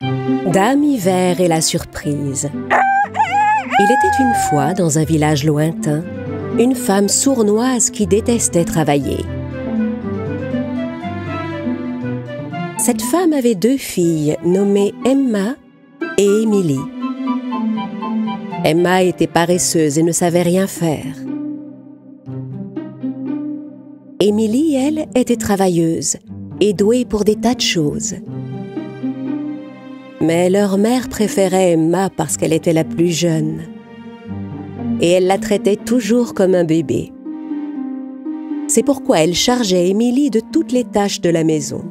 Dame Hiver et la surprise. Il était une fois, dans un village lointain, une femme sournoise qui détestait travailler. Cette femme avait 2 filles nommées Emma et Émilie. Emma était paresseuse et ne savait rien faire. Émilie, elle, était travailleuse et douée pour des tas de choses. Mais leur mère préférait Emma parce qu'elle était la plus jeune. Et elle la traitait toujours comme un bébé. C'est pourquoi elle chargeait Émilie de toutes les tâches de la maison.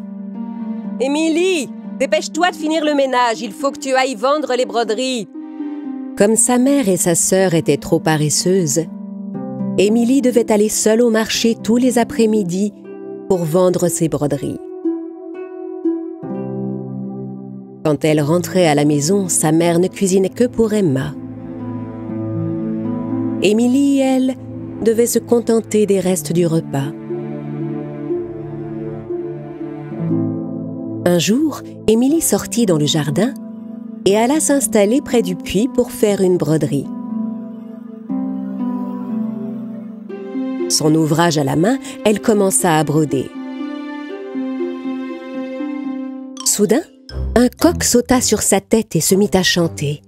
« Émilie, dépêche-toi de finir le ménage, il faut que tu ailles vendre les broderies. » Comme sa mère et sa sœur étaient trop paresseuses, Émilie devait aller seule au marché tous les après-midi pour vendre ses broderies. Quand elle rentrait à la maison, sa mère ne cuisinait que pour Emma. Émilie, elle, devait se contenter des restes du repas. Un jour, Émilie sortit dans le jardin et alla s'installer près du puits pour faire une broderie. Son ouvrage à la main, elle commença à broder. Soudain, un coq sauta sur sa tête et se mit à chanter.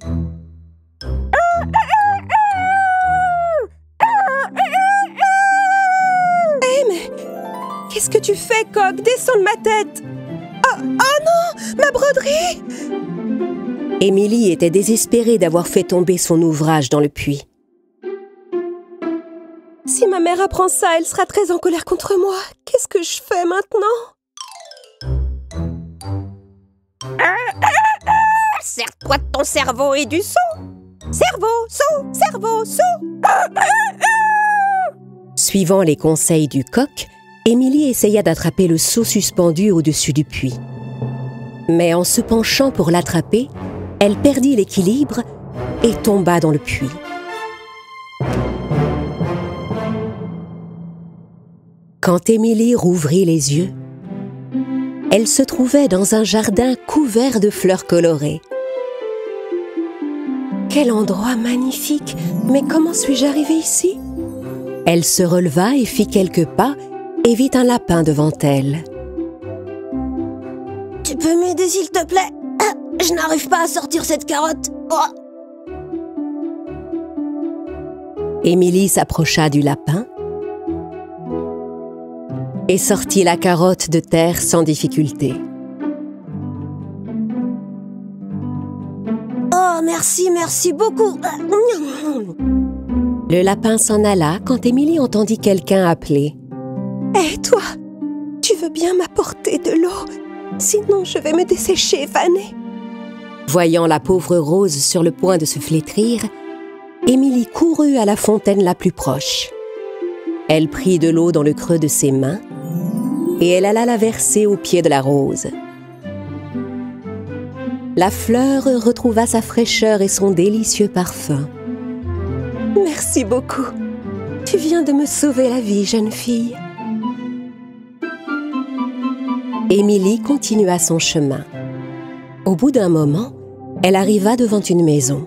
Hé, mais qu'est-ce que tu fais, coq? Descends de ma tête! Oh non, ma broderie! Émilie était désespérée d'avoir fait tomber son ouvrage dans le puits. Si ma mère apprend ça, elle sera très en colère contre moi. Qu'est-ce que je fais maintenant? Sers-toi de ton cerveau et du seau. Cerveau, seau, cerveau, seau. Suivant les conseils du coq, Émilie essaya d'attraper le seau suspendu au-dessus du puits. Mais en se penchant pour l'attraper, elle perdit l'équilibre et tomba dans le puits. Quand Émilie rouvrit les yeux, elle se trouvait dans un jardin couvert de fleurs colorées. Quel endroit magnifique! Mais comment suis-je arrivée ici? Elle se releva et fit quelques pas et vit un lapin devant elle. « Tu peux m'aider s'il te plaît? Je n'arrive pas à sortir cette carotte. Oh. » Émilie s'approcha du lapin et sortit la carotte de terre sans difficulté. Oh, merci beaucoup. Le lapin s'en alla quand Émilie entendit quelqu'un appeler. « Hé, toi, tu veux bien m'apporter de l'eau? Sinon, je vais me dessécher et faner. » Voyant la pauvre Rose sur le point de se flétrir, Émilie courut à la fontaine la plus proche. Elle prit de l'eau dans le creux de ses mains et elle alla la verser au pied de la rose. La fleur retrouva sa fraîcheur et son délicieux parfum. « Merci beaucoup. Tu viens de me sauver la vie, jeune fille. » Émilie continua son chemin. Au bout d'un moment, elle arriva devant une maison.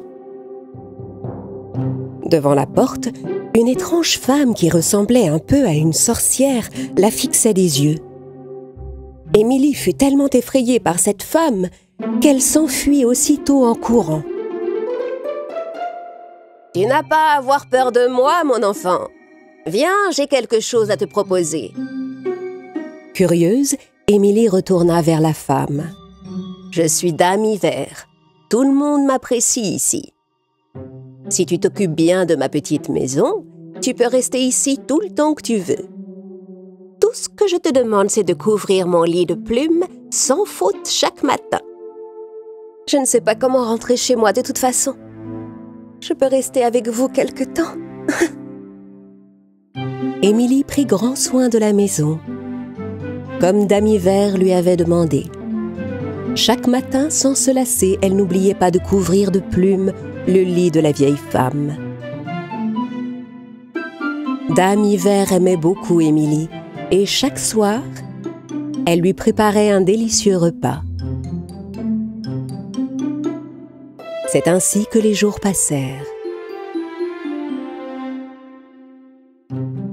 Devant la porte, une étrange femme qui ressemblait un peu à une sorcière la fixait des yeux. Émilie fut tellement effrayée par cette femme qu'elle s'enfuit aussitôt en courant. « Tu n'as pas à avoir peur de moi, mon enfant. Viens, j'ai quelque chose à te proposer. » Curieuse, Émilie retourna vers la femme. « Je suis Dame Hiver. Tout le monde m'apprécie ici. Si tu t'occupes bien de ma petite maison, tu peux rester ici tout le temps que tu veux. Tout ce que je te demande, c'est de couvrir mon lit de plumes sans faute chaque matin. Je ne sais pas comment rentrer chez moi de toute façon. Je peux rester avec vous quelque temps. » Émilie prit grand soin de la maison, comme Dame Hiver lui avait demandé. Chaque matin, sans se lasser, elle n'oubliait pas de couvrir de plumes le lit de la vieille femme. Dame Hiver aimait beaucoup Émilie et chaque soir, elle lui préparait un délicieux repas. C'est ainsi que les jours passèrent.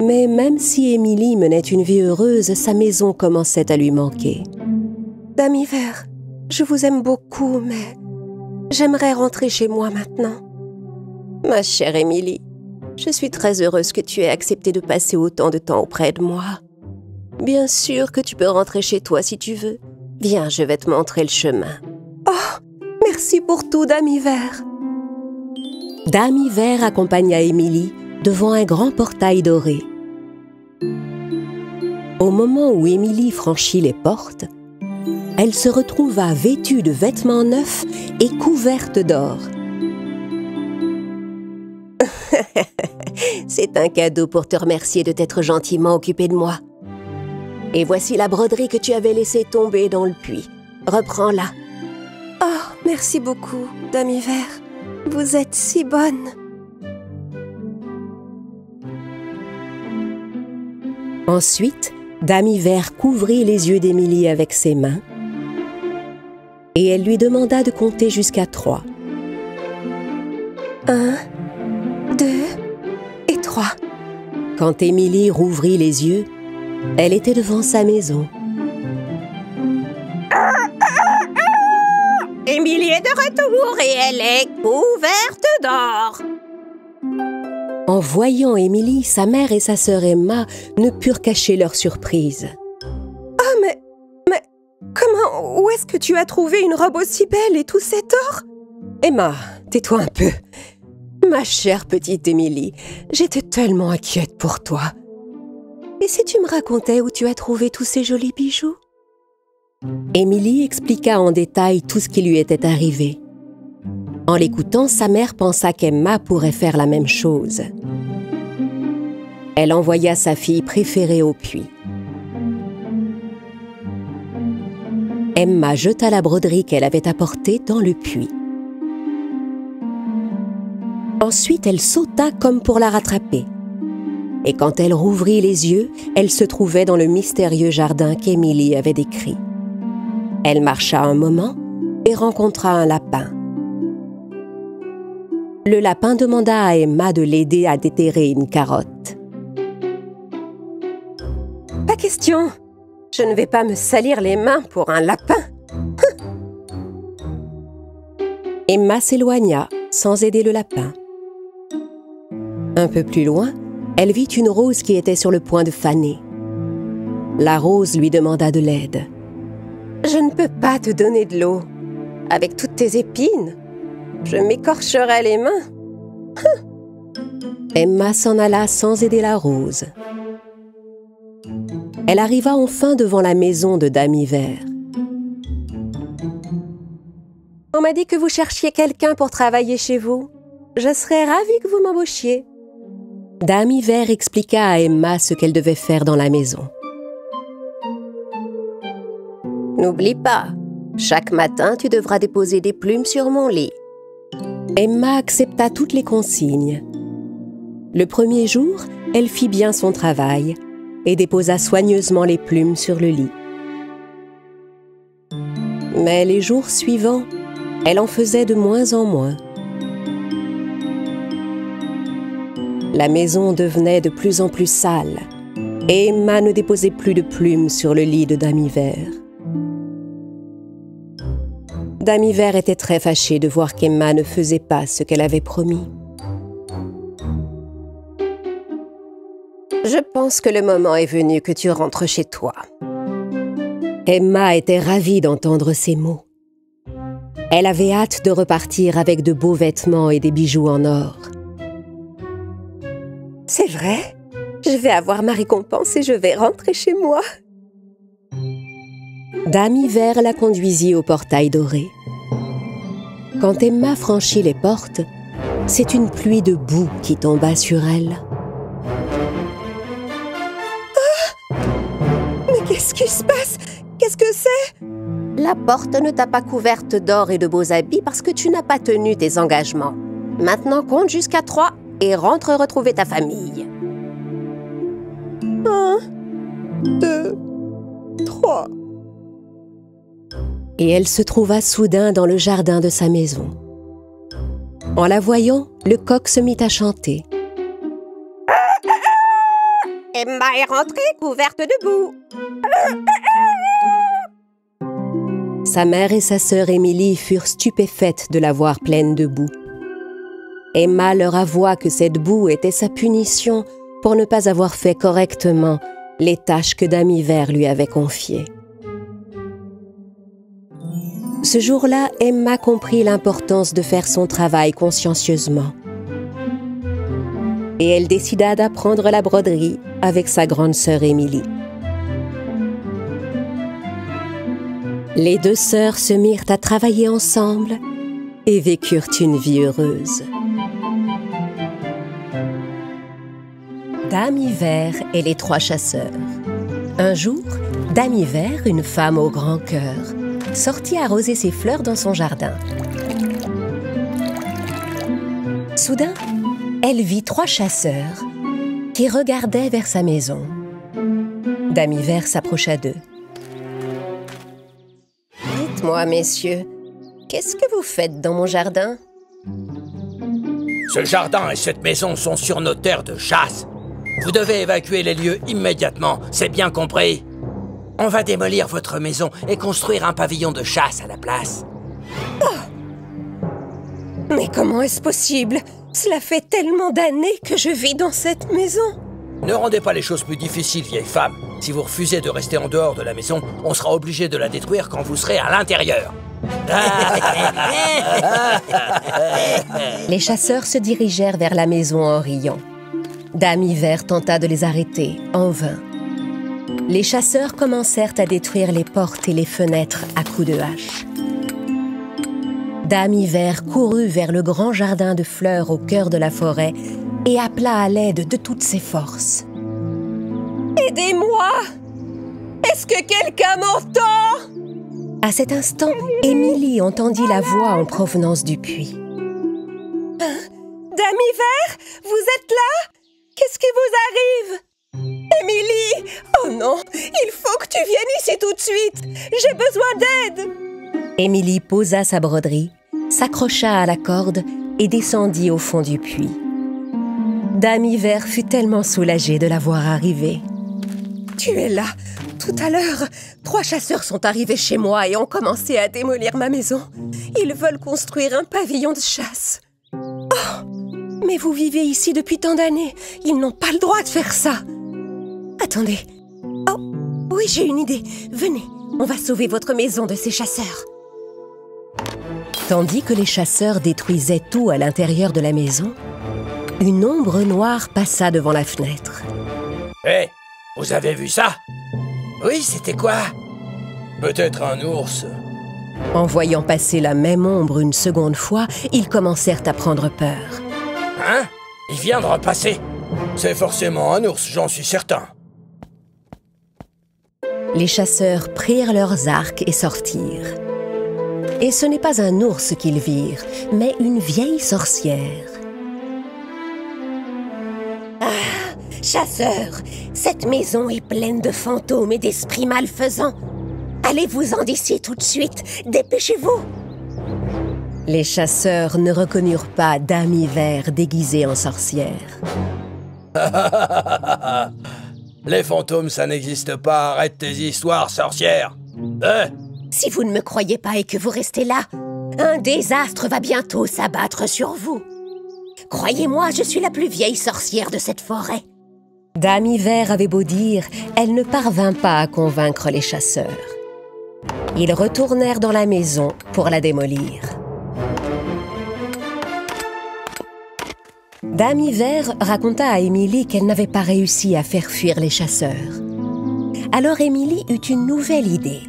Mais même si Émilie menait une vie heureuse, sa maison commençait à lui manquer. « Dame Hiver, je vous aime beaucoup, mais j'aimerais rentrer chez moi maintenant. » « Ma chère Émilie, je suis très heureuse que tu aies accepté de passer autant de temps auprès de moi. Bien sûr que tu peux rentrer chez toi si tu veux. Viens, je vais te montrer le chemin. »« Oh, merci pour tout, Dame Hiver. » Dame Hiver accompagna Émilie devant un grand portail doré. Au moment où Émilie franchit les portes, elle se retrouva vêtue de vêtements neufs et couverte d'or. C'est un cadeau pour te remercier de t'être gentiment occupée de moi. Et voici la broderie que tu avais laissée tomber dans le puits. Reprends-la. Oh, merci beaucoup, Dame Hiver. Vous êtes si bonne. Ensuite, Dame Hiver couvrit les yeux d'Émilie avec ses mains et elle lui demanda de compter jusqu'à 3. 1, 2 et 3. Quand Émilie rouvrit les yeux, elle était devant sa maison. Émilie est de retour et elle est couverte d'or. En voyant Émilie, sa mère et sa sœur Emma ne purent cacher leur surprise. « Ah, mais comment, où est-ce que tu as trouvé une robe aussi belle et tout cet or ?»« Emma, tais-toi un peu. Ma chère petite Émilie, j'étais tellement inquiète pour toi. Et si tu me racontais où tu as trouvé tous ces jolis bijoux ?» Émilie expliqua en détail tout ce qui lui était arrivé. En l'écoutant, sa mère pensa qu'Emma pourrait faire la même chose. Elle envoya sa fille préférée au puits. Emma jeta la broderie qu'elle avait apportée dans le puits. Ensuite, elle sauta comme pour la rattraper. Et quand elle rouvrit les yeux, elle se trouvait dans le mystérieux jardin qu'Émilie avait décrit. Elle marcha un moment et rencontra un lapin. Le lapin demanda à Emma de l'aider à déterrer une carotte. « Pas question! Je ne vais pas me salir les mains pour un lapin! » Emma s'éloigna sans aider le lapin. Un peu plus loin, elle vit une rose qui était sur le point de faner. La rose lui demanda de l'aide. « Je ne peux pas te donner de l'eau. Avec toutes tes épines, je m'écorcherai les mains. » Emma s'en alla sans aider la rose. Elle arriva enfin devant la maison de Dame Hiver. « On m'a dit que vous cherchiez quelqu'un pour travailler chez vous. Je serais ravie que vous m'embauchiez. » Dame Hiver expliqua à Emma ce qu'elle devait faire dans la maison. « N'oublie pas, chaque matin, tu devras déposer des plumes sur mon lit. » Emma accepta toutes les consignes. Le premier jour, elle fit bien son travail et déposa soigneusement les plumes sur le lit. Mais les jours suivants, elle en faisait de moins en moins. La maison devenait de plus en plus sale et Emma ne déposait plus de plumes sur le lit de Dame Hiver. Dame Hiver était très fâchée de voir qu'Emma ne faisait pas ce qu'elle avait promis. « Je pense que le moment est venu que tu rentres chez toi. » Emma était ravie d'entendre ces mots. Elle avait hâte de repartir avec de beaux vêtements et des bijoux en or. « C'est vrai, je vais avoir ma récompense et je vais rentrer chez moi. » Dame Hiver la conduisit au portail doré. Quand Emma franchit les portes, c'est une pluie de boue qui tomba sur elle. Ah! Mais qu'est-ce qui se passe? Qu'est-ce que c'est? La porte ne t'a pas couverte d'or et de beaux habits parce que tu n'as pas tenu tes engagements. Maintenant, compte jusqu'à 3 et rentre retrouver ta famille. 1, 2, 3. Et elle se trouva soudain dans le jardin de sa maison. En la voyant, le coq se mit à chanter. Emma est rentrée couverte de boue. Sa mère et sa sœur Émilie furent stupéfaites de la voir pleine de boue. Emma leur avoua que cette boue était sa punition pour ne pas avoir fait correctement les tâches que Dame Hiver lui avait confiées. Ce jour-là, Emma comprit l'importance de faire son travail consciencieusement. Et elle décida d'apprendre la broderie avec sa grande sœur Émilie. Les deux sœurs se mirent à travailler ensemble et vécurent une vie heureuse. Dame Hiver et les trois chasseurs. Un jour, Dame Hiver, une femme au grand cœur, sortit arroser ses fleurs dans son jardin. Soudain, elle vit trois chasseurs qui regardaient vers sa maison. Dame Hiver s'approcha d'eux. « Dites-moi, messieurs, qu'est-ce que vous faites dans mon jardin ?» Ce jardin et cette maison sont sur nos terres de chasse. Vous devez évacuer les lieux immédiatement, c'est bien compris? On va démolir votre maison et construire un pavillon de chasse à la place. Oh! Mais comment est-ce possible? Cela fait tellement d'années que je vis dans cette maison. Ne rendez pas les choses plus difficiles, vieille femme. Si vous refusez de rester en dehors de la maison, on sera obligé de la détruire quand vous serez à l'intérieur. Les chasseurs se dirigèrent vers la maison en riant. Dame Hiver tenta de les arrêter, en vain. Les chasseurs commencèrent à détruire les portes et les fenêtres à coups de hache. Dame Hiver courut vers le grand jardin de fleurs au cœur de la forêt et appela à l'aide de toutes ses forces. « Aidez-moi! Est-ce que quelqu'un m'entend ?» À cet instant, Émilie entendit la voix en provenance du puits. « Dame Hiver, vous êtes là? Qu'est-ce qui vous arrive? Émilie! Oh non, il faut que tu viennes ici tout de suite! J'ai besoin d'aide! » Émilie posa sa broderie, s'accrocha à la corde et descendit au fond du puits. Dame Hiver fut tellement soulagée de la voir arriver. « Tu es là! Tout à l'heure, 3 chasseurs sont arrivés chez moi et ont commencé à démolir ma maison. Ils veulent construire un pavillon de chasse. Oh! Mais vous vivez ici depuis tant d'années. Ils n'ont pas le droit de faire ça. Attendez. Oh, oui, j'ai une idée. Venez, on va sauver votre maison de ces chasseurs. » Tandis que les chasseurs détruisaient tout à l'intérieur de la maison, une ombre noire passa devant la fenêtre. Hé, vous avez vu ça? Oui, c'était quoi? Peut-être un ours. En voyant passer la même ombre une seconde fois, ils commencèrent à prendre peur. Hein? Il vient de repasser. C'est forcément un ours, j'en suis certain. Les chasseurs prirent leurs arcs et sortirent. Et ce n'est pas un ours qu'ils virent, mais une vieille sorcière. Ah, chasseurs, cette maison est pleine de fantômes et d'esprits malfaisants. Allez-vous-en d'ici tout de suite, dépêchez-vous. Les chasseurs ne reconnurent pas Dame Hiver déguisée en sorcière. Les fantômes, ça n'existe pas. Arrête tes histoires, sorcière. Si vous ne me croyez pas et que vous restez là, un désastre va bientôt s'abattre sur vous. Croyez-moi, je suis la plus vieille sorcière de cette forêt. Dame Hiver avait beau dire, elle ne parvint pas à convaincre les chasseurs. Ils retournèrent dans la maison pour la démolir. Dame Hiver raconta à Émilie qu'elle n'avait pas réussi à faire fuir les chasseurs. Alors Émilie eut une nouvelle idée.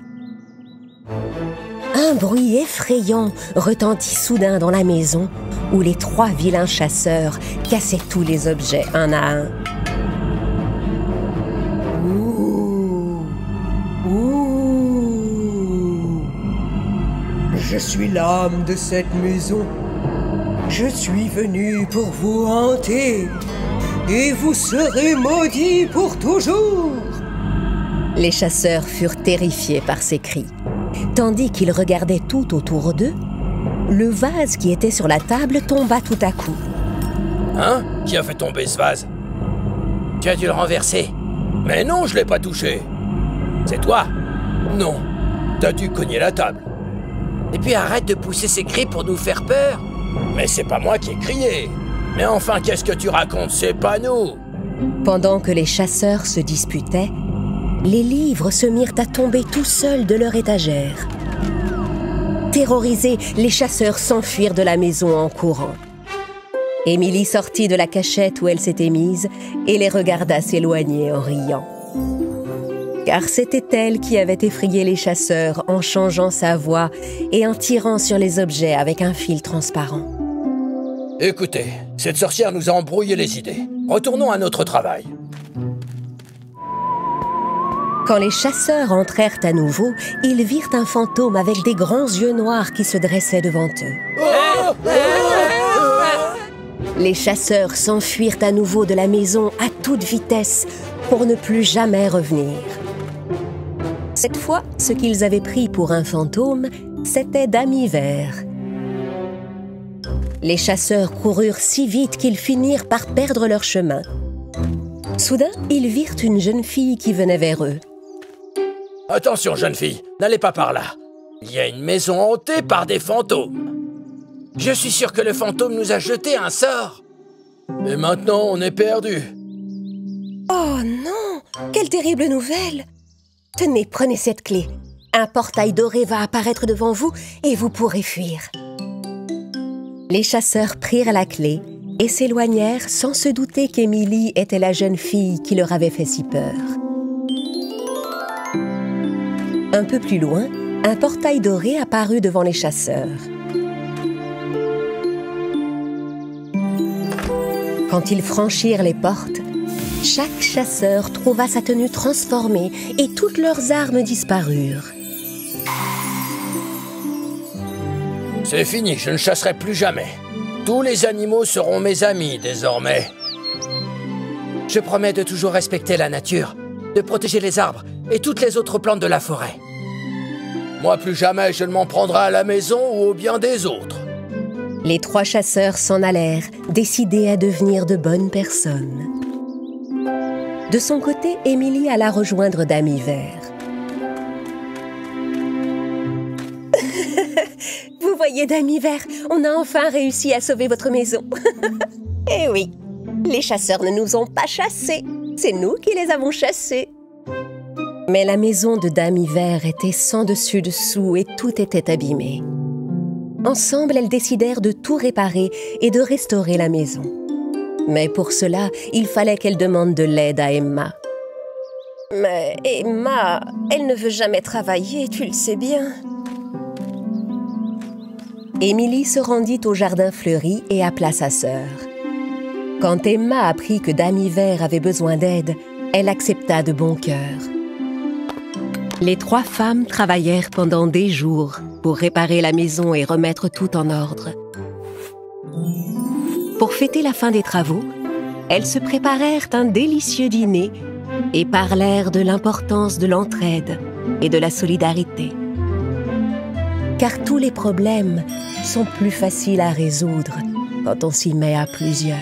Un bruit effrayant retentit soudain dans la maison où les 3 vilains chasseurs cassaient tous les objets un à un. Ouh, ouh. Je suis l'âme de cette maison. Je suis venu pour vous hanter et vous serez maudits pour toujours. Les chasseurs furent terrifiés par ces cris. Tandis qu'ils regardaient tout autour d'eux, le vase qui était sur la table tomba tout à coup. Hein? Qui a fait tomber ce vase? Tu as dû le renverser. Mais non, je l'ai pas touché. C'est toi? Non, t'as dû cogner la table. Et puis arrête de pousser ces cris pour nous faire peur. Mais c'est pas moi qui ai crié. Mais enfin, qu'est-ce que tu racontes? C'est pas nous. Pendant que les chasseurs se disputaient, les livres se mirent à tomber tout seuls de leur étagère. Terrorisés, les chasseurs s'enfuirent de la maison en courant. Émilie sortit de la cachette où elle s'était mise et les regarda s'éloigner en riant. Car c'était elle qui avait effrayé les chasseurs en changeant sa voix et en tirant sur les objets avec un fil transparent. Écoutez, cette sorcière nous a embrouillé les idées. Retournons à notre travail. Quand les chasseurs entrèrent à nouveau, ils virent un fantôme avec des grands yeux noirs qui se dressait devant eux. Les chasseurs s'enfuirent à nouveau de la maison à toute vitesse pour ne plus jamais revenir. Cette fois, ce qu'ils avaient pris pour un fantôme, c'était Dame Vert. Les chasseurs coururent si vite qu'ils finirent par perdre leur chemin. Soudain, ils virent une jeune fille qui venait vers eux. « Attention, jeune fille, n'allez pas par là. Il y a une maison hantée par des fantômes. Je suis sûr que le fantôme nous a jeté un sort. Et maintenant, on est perdus. » Oh non! Quelle terrible nouvelle! Tenez, prenez cette clé. Un portail doré va apparaître devant vous et vous pourrez fuir. Les chasseurs prirent la clé et s'éloignèrent sans se douter qu'Émilie était la jeune fille qui leur avait fait si peur. Un peu plus loin, un portail doré apparut devant les chasseurs. Quand ils franchirent les portes, chaque chasseur trouva sa tenue transformée et toutes leurs armes disparurent. C'est fini, je ne chasserai plus jamais. Tous les animaux seront mes amis désormais. Je promets de toujours respecter la nature, de protéger les arbres et toutes les autres plantes de la forêt. Moi, plus jamais je ne m'en prendrai à la maison ou au bien des autres. Les 3 chasseurs s'en allèrent, décidés à devenir de bonnes personnes. De son côté, Émilie alla rejoindre Dame Vert. Vous voyez, Dame Vert, on a enfin réussi à sauver votre maison. Eh oui, les chasseurs ne nous ont pas chassés. C'est nous qui les avons chassés. Mais la maison de Dame Vert était sans dessus-dessous et tout était abîmé. Ensemble, elles décidèrent de tout réparer et de restaurer la maison. Mais pour cela, il fallait qu'elles demandent de l'aide à Emma. Mais Emma, elle ne veut jamais travailler, tu le sais bien. Émilie se rendit au jardin fleuri et appela sa sœur. Quand Emma apprit que Dame Vert avait besoin d'aide, elle accepta de bon cœur. Les 3 femmes travaillèrent pendant des jours pour réparer la maison et remettre tout en ordre. Pour fêter la fin des travaux, elles se préparèrent un délicieux dîner et parlèrent de l'importance de l'entraide et de la solidarité. Car tous les problèmes sont plus faciles à résoudre quand on s'y met à plusieurs.